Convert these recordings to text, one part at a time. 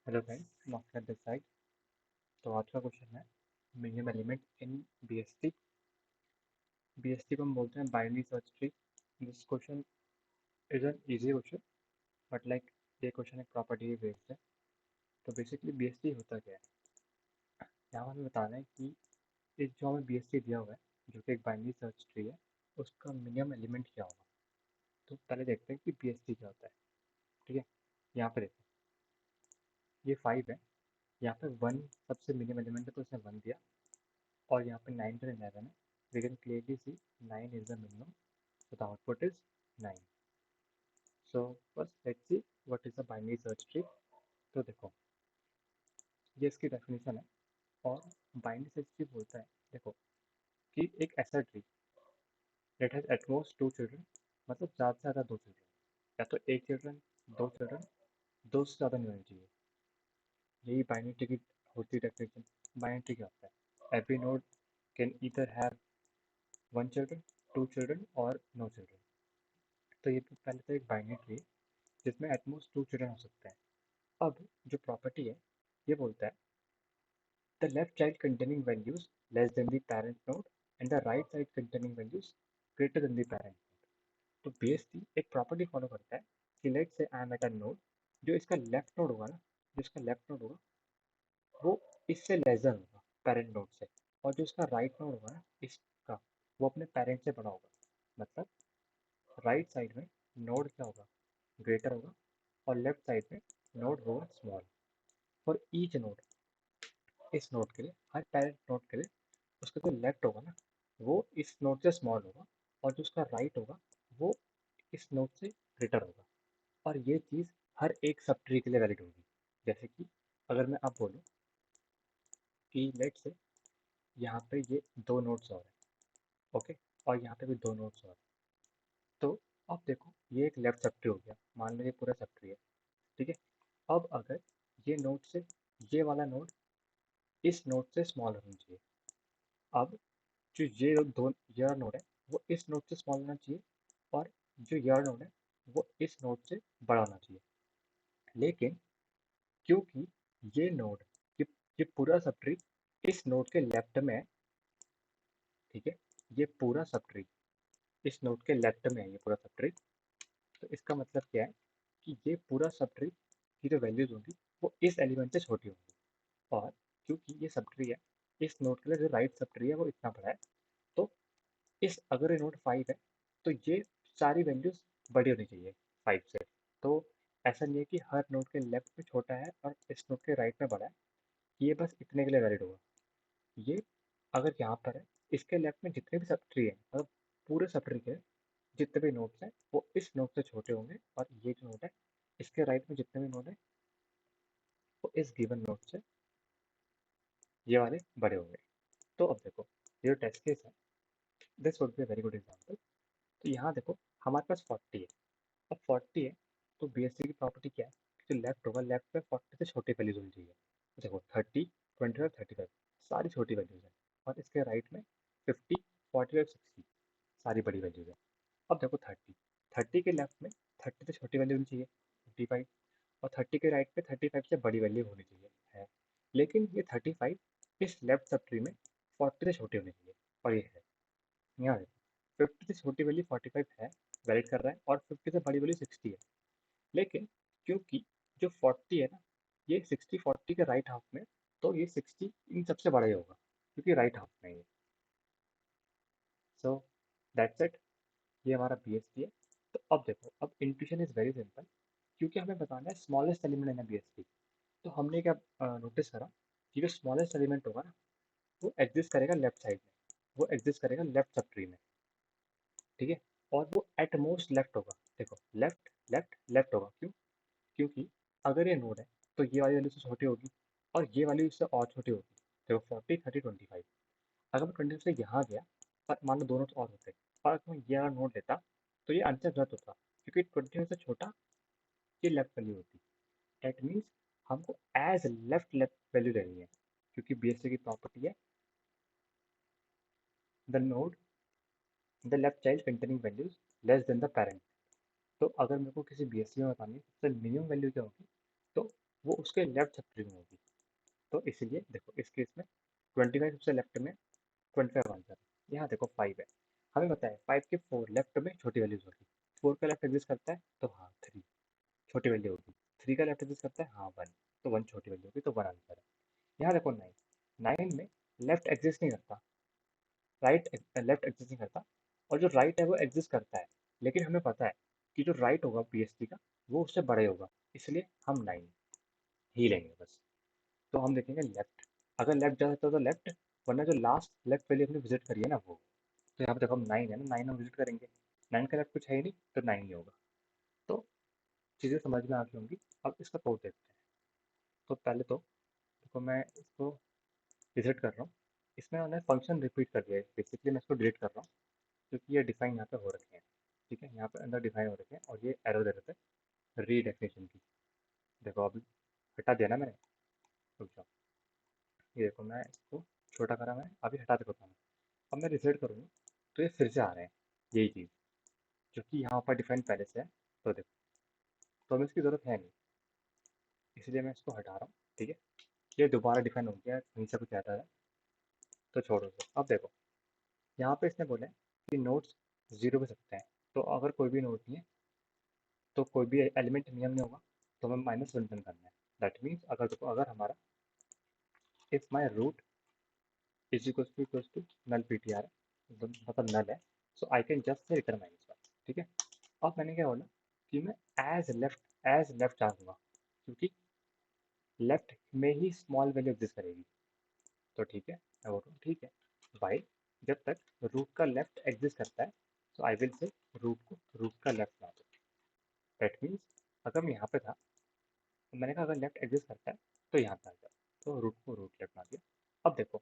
Hello friends, nostalgia this side. तो आज का क्वेश्चन है minimum element in BST. BST को हम बोलते हैं binary search tree. This question is an easy question, but like ये क्वेश्चन एक प्रॉपर्टी बेस्ड है। तो बेसिकली बीएसटी होता क्या है, यहाँ हमें बताना है कि इस जो हमें बीएसटी दिया हुआ है, जो कि एक बाइनरी सर्च ट्री है, उसका मिनिमम एलिमेंट क्या होगा। तो पहले देखते हैं कि बीएसटी क्या होता है। ठीक है, यहाँ पे देखो, ये 5 है, यहाँ पे 1 सबसे मिनिमम एलिमेंट है तो उसने 1 दिया, और यहाँ पे 9 और 11 है। We can clearly see 9 is the minimum, so the output is 9. So first let's see what is a binary search tree. तो देखो, ये इसकी डेफिनेशन है। और बाइनरी सर्च ट्री बोलता है, देखो, कि एक ऐसा tree that has at most 2 children, मतलब ज़्यादा से ज़्यादा 2 चिल्ड्रन, या तो एक चिल्ड्रन, 2 चिल्ड्रन, 2 से ज़्यादा नहीं होनी चाहिए। यही बाइनरी ट्री की होती है डेफिनेशन। बाइनरी ट्री क्या होता है, every node can either have 1 children, 2 children और no children। तो ये पहले तो एक बाइनरी ट्री जिसमें एटमोस्ट 2 चिल्ड्रन हो सकते हैं। अब जो प्रॉपर्टी है, ये बोलता है the left child containing values less than the parent node and the right side containing values greater than the parent node. तो बेसिकली एक प्रॉपर्टी फॉलो करता है कि लेट से I am at a node, जो इसका लेफ्ट नोड होगा ना, जो इसका लेफ्ट नोड होगा वो इससे लेसर होगा पेरेंट नोड से, और जो इसका राइट नोड होगा ना इसका, वो अपने पेरेंट से बड़ा होगा। मतलब राइट साइड में नोड क्या होगा, ग्रेटर होगा, और लेफ्ट साइड में नोड होगा स्मॉल। फॉर ईच नोड, इस नोड के लिए, हर पेरेंट नोड के लिए, उसका जो लेफ्ट होगा ना वो इस नोड से स्मॉल होगा, और जो उसका राइट होगा वो इस नोड से ग्रेटर होगा। और ये चीज़ हर एक सब ट्री के लिए वैलिड होगी। जैसे कि अगर मैं अब बोलूँ कि लेट से यहाँ पे ये 2 नोड्स और हैं, ओके, और यहाँ पे भी 2 नोड्स और हैं। तो अब देखो, ये एक लेफ्ट सब ट्री हो गया, मान लो ये पूरा सब ट्री है। ठीक है, अब अगर ये नोड से, ये वाला नोड इस नोड से स्मॉल होना चाहिए। अब जो ये दो ये नोड है वो इस नोड से स्मॉल होना चाहिए, और जो ये नोड है वो इस नोड से बड़ा होना चाहिए। लेकिन क्योंकि ये नोड, ये ये पूरा सब ट्री इस नोड के लेफ्ट में है, ठीक है, ये पूरा सब ट्री इस नोड के लेफ्ट में है, ये पूरा सब ट्री। तो इसका मतलब क्या है कि ये पूरा सब ट्री की जो वैल्यूज होंगी वो इस एलिमेंट से छोटी होंगी। और क्योंकि ये सब ट्री है, इस नोड के लिए जो राइट सब ट्री है वो इतना बड़ा है, तो इस अगर ये नोड 5 है तो ये सारी वैल्यूज बड़ी होनी चाहिए 5 से। तो ऐसा नहीं है कि हर नोड के लेफ्ट में छोटा है और इस नोड के राइट में बड़ा है, ये बस इतने के लिए वैलिड होगा। ये अगर यहाँ पर है, इसके लेफ्ट में जितने भी सब ट्री है, मतलब पूरे सब ट्री के जितने भी नोड्स हैं वो इस नोड से छोटे होंगे, और ये जो नोड है इसके राइट में जितने भी नोड है वो इस गिवन नोड से ये वाले बड़े होंगे। तो अब देखो, ये जो टेस्ट केस है, this would be very good example. तो यहाँ देखो, हमारे पास 40 है। अब 40 है तो बीएससी की प्रॉपर्टी क्या है, जो लेफ्ट होगा लेफ्ट में 40 से छोटी वैल्यूज होनी चाहिए। देखो 30, 20 और 35 सारी छोटी वैल्यूज हैं, और इसके राइट में 50, 40 और 60 सारी बड़ी वैल्यूज हैं। अब देखो 30, 30 के लेफ्ट में 30 से छोटी वैल्यू होनी चाहिए 55, और 30 के राइट में 35 से बड़ी वैल्यू होनी चाहिए है। लेकिन ये 35 इस लेफ्ट सब ट्री में 40 से छोटी होनी चाहिए, और ये है। यहाँ देखो, 50 से छोटी वैल्यू 45 है, वैलिड कर रहा है, और 50 से बड़ी वैल्यू 60 है। लेकिन क्योंकि जो 40 है ना, ये 60 40 के राइट हाफ में, तो ये 60 इन सबसे बड़ा ही होगा क्योंकि राइट हाफ में ये। सो दैट्स इट, ये हमारा बीएसटी है। तो अब देखो, अब इंट्यूशन इज वेरी सिंपल, क्योंकि हमें बताना है स्मॉलेस्ट एलिमेंट इन बीएसटी। तो हमने क्या नोटिस करा कि जो स्मॉलेस्ट एलिमेंट होगा ना वो एग्जिस्ट करेगा लेफ्ट साइड में, वो एग्जिस्ट करेगा लेफ्ट सब ट्री में। ठीक है, और वो एट मोस्ट लेफ्ट होगा। देखो लेफ्ट लेफ्ट लेफ्ट होगा, क्यों, क्योंकि अगर ये नोड है तो ये वाली वैल्यू से छोटी होगी, और ये वाली इससे और छोटी होगी। देखो 40, 30, 25, अगर मैं 25 से यहाँ गया, और मान लो दोनों तो और होते, और अगर मैं ये वाला नोड लेता तो ये आंसर गलत होता, क्योंकि 25 से छोटा ये लेफ्ट वैल्यू होती। दैट मीन्स हमको एज लेफ्ट लेफ्ट वैल्यू लेनी है, क्योंकि बीएससी की प्रॉपर्टी है the node the left child containing values less than the parent. तो अगर मेरे को किसी बीएससी में बतानी है सबसे मिनिमम वैल्यू क्या होगी, तो वो उसके लेफ्ट सब ट्री में होगी। तो इसलिए देखो इस केस में 25 सबसे लेफ्ट में, 25 आंसर है। यहाँ देखो 5 है, हमें पता है 5 के 4 लेफ्ट में छोटी वैल्यूज होगी। 4 का लेफ्ट एग्जिस्ट करता है तो हाँ 3 छोटी वैल्यू होगी। 3 का लेफ्ट एग्जिस्ट करता है हाँ 1, तो 1 छोटी वैल्यू होगी, तो 1 आंसर है। यहाँ देखो 9, 9 में लेफ्ट एग्जिस्ट नहीं करता, राइट लेफ्ट एग्जिस्ट नहीं करता, और जो राइट है वो एग्जिस्ट करता है, लेकिन हमें पता है कि जो राइट होगा पीएसटी का वो उससे बड़े होगा, इसलिए हम 9 ही लेंगे बस। तो हम देखेंगे लेफ्ट, अगर लेफ्ट जा सकता है तो लेफ्ट, वरना जो लास्ट लेफ्ट वैल्यू हमने विजिट करी है ना वो। तो यहाँ पे देखो हम 9 है ना, 9 हम विजिट करेंगे, 9 का लेफ्ट कुछ है ही नहीं, तो 9 ही होगा। तो चीज़ें समझ में आ गई होंगी। अब इसका कोड देखते हैं। तो पहले तो देखो मैं इसको विजिट कर रहा हूँ, इसमें उन्होंने फंक्शन रिपीट कर दिया है, बेसिकली मैं इसको डिलीट कर रहा हूँ क्योंकि ये डिफाइन यहाँ पे हो रखे हैं। ठीक है, यहाँ पे अंदर डिफाइन हो रखे हैं और ये एरर दे रहे थे रीडेफिनेशन की। देखो अभी हटा दिया ना मैंने, रुक जाओ, ये देखो मैं इसको छोटा करा, मैं अभी हटा देता हूँ। अब मैं रिसेट करूँगा तो ये फिर से आ रहे हैं यही चीज़, जो कि यहाँ पर डिफाइन पहले से है। तो देखो, तो हमें इसकी ज़रूरत है नहीं, इसलिए मैं इसको हटा रहा हूँ। ठीक है, ये दोबारा डिफाइन हो गया, कहीं से कुछ आता है तो छोड़ो इसे। अब देखो यहाँ पे इसने बोला है कि नोट्स 0 पे सकते हैं, तो अगर कोई भी नोट नहीं है तो कोई भी एलिमेंट नियम नहीं होगा, तो हमें -1 करना है। दैट मीन्स अगर देखो, अगर हमारा if my root is equal to null ptr है, मतलब नल है, so I can just say return -1। ठीक है, अब मैंने क्या बोला कि मैं एज लेफ्ट चाहूँगा, क्योंकि लेफ्ट में ही स्मॉल वैल्यू एग्जिस्ट करेगी। तो ठीक है, मैं बोल रहा हूँ ठीक है भाई, जब तक रूट का लेफ्ट एग्जिस्ट करता है तो आई विल से रूट को रूट का लेफ्ट ला दो। दैट मीन्स अगर मैं यहाँ पे था तो मैंने कहा अगर लेफ्ट एग्जिस्ट करता है तो यहाँ पे आ जाओ, तो रूट को रूट लेफ्ट ला दिया। अब देखो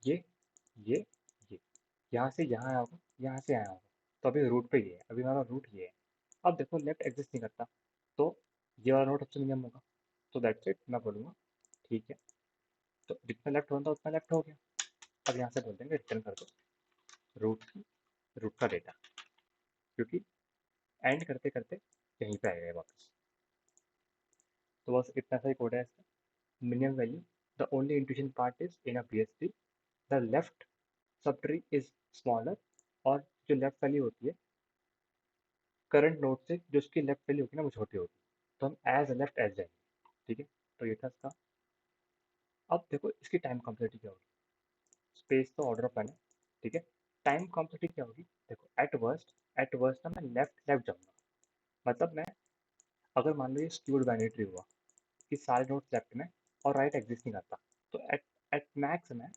ये ये ये यहाँ से यहाँ आया होगा, यहाँ से आया होगा, तो अभी रूट पे ये है, अभी हमारा रूट ये है। अब देखो लेफ्ट एग्जिस्ट नहीं करता, तो ये वाला नोट सबसे मिनिमम होगा। तो दैट्स इट, मैं बोलूँगा ठीक है, तो जितना लेफ्ट होता उतना लेफ्ट हो गया। अब यहाँ से बोल देंगे रिटर्न कर दो रूट रूट का डेटा, क्योंकि एंड करते करते यहीं पे आएगा वापस। तो बस इतना सा ही कोड है इसका। Minimum value, the only intuition part is in a BST, the left sub tree is smaller, और जो लेफ्ट वैल्यू होती है करंट नोड से जो उसकी लेफ्ट वैल्यू होगी ना वो छोटी होगी, तो हम एज लेफ्ट एज जाएंगे। ठीक है, तो ये था इसका। अब देखो इसकी टाइम कॉम्प्लेक्सिटी क्या होगी, स्पेस तो ऑर्डर ऑफ है। ठीक है, टाइम कॉम्प्लेक्सिटी क्या होगी, देखो एट वर्स्ट ना मैं लेफ्ट लेफ्ट जाऊंगा, मतलब मैं, अगर मान लो ये स्क्यूड बाइनरी ट्री हुआ कि सारे नोड्स लेफ्ट में और राइट एग्जिस्ट नहीं करता, तो एट एट मैक्स मैं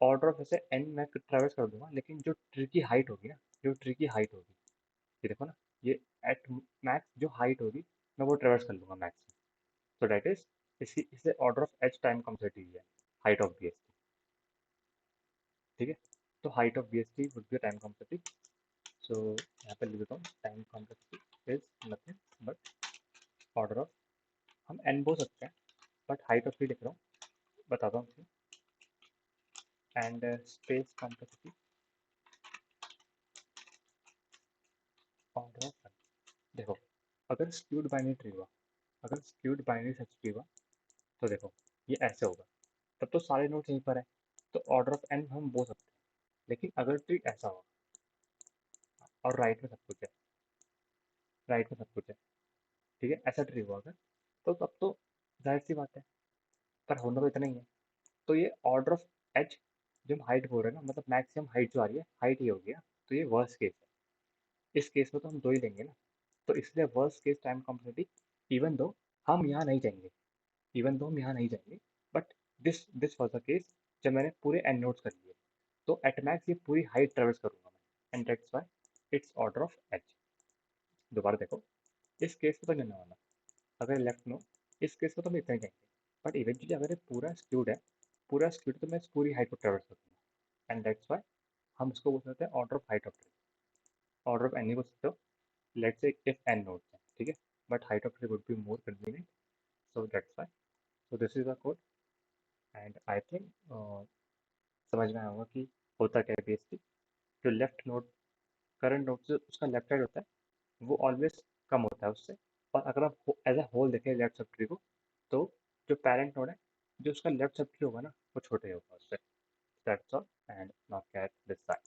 ऑर्डर ऑफ ऐसे एन मैं ट्रेवर्स कर दूंगा, लेकिन जो ट्री की हाइट होगी ना, जो ट्री की हाइट होगी, ये देखो ना, ये एट मैक्स जो हाइट होगी मैं वो ट्रेवर्स कर लूंगा मैक्स। तो डेट इज इसकी इसे order of h time complexity है, हाइट ऑफ BST। ठीक है, तो height of BST would be time complexity. So यहाँ पे लिख देता हूँ, time complexity is nothing but order of, हम एन बोल सकते हैं बट हाइट ऑफ ट्री लिख रहा हूँ, बताता हूँ। And space complexity order of, देखो अगर स्क्यूड बाइनरी ट्री हुआ, अगर स्क्यूड बाइनरी सर्च ट्री हुआ, तो देखो ये ऐसे होगा, तब तो सारे नोट्स यहीं पर है, तो ऑर्डर ऑफ एन हम बोल सकते हैं। लेकिन अगर ट्री ऐसा हो और राइट में सब कुछ है, राइट में सब कुछ है, ठीक है, ऐसा ट्री हुआ अगर, तो तब तो जाहिर सी बात है, पर होना तो इतना ही है। तो ये ऑर्डर ऑफ एच, जो हम हाइट बोल रहे हैं ना, मतलब मैक्सिमम हाइट जो आ रही है हाइट ये होगी ना, तो ये वर्स्ट केस है। इस केस में तो हम दो ही लेंगे ना, तो इसलिए worst case time complexity, even though हम यहाँ नहीं जाएंगे, but this was the case जब मैंने पूरे एन नोट्स कर लिए, तो एट मैक्स ये पूरी हाइट ट्रेवर्स करूंगा मैं, and that's why it's order of H. दोबारा देखो, इस केस में तो नहीं होने वाला, अगर लेफ्ट नो, इस केस में तो हम इतना ही जाएंगे, बट इवेंचुअली अगर ये पूरा स्क्यूड है, पूरा स्क्यूड तो मैं इस पूरी हाइट को ट्रेवर्स करूंगा, एंड दैट्स व्हाई हम उसको बोल सकते हैं order of height of tree. Order of n ही बोल सकते हो, let's say if N nodes है, ठीक है, but height of tree would be more convenient, so that's why. So this is the code, and I think समझ में आया होगा कि होता क्या है बेसिकली। जो लेफ्ट नोड, करंट नोड से उसका लेफ्ट साइड होता है, वो ऑलवेज कम होता है उससे, और अगर आप एज अ होल देखें लेफ्ट सब ट्री को, तो जो पेरेंट नोड है, जो उसका लेफ्ट सब ट्री होगा ना, वो छोटे होगा उससे। That's all, and now get this side.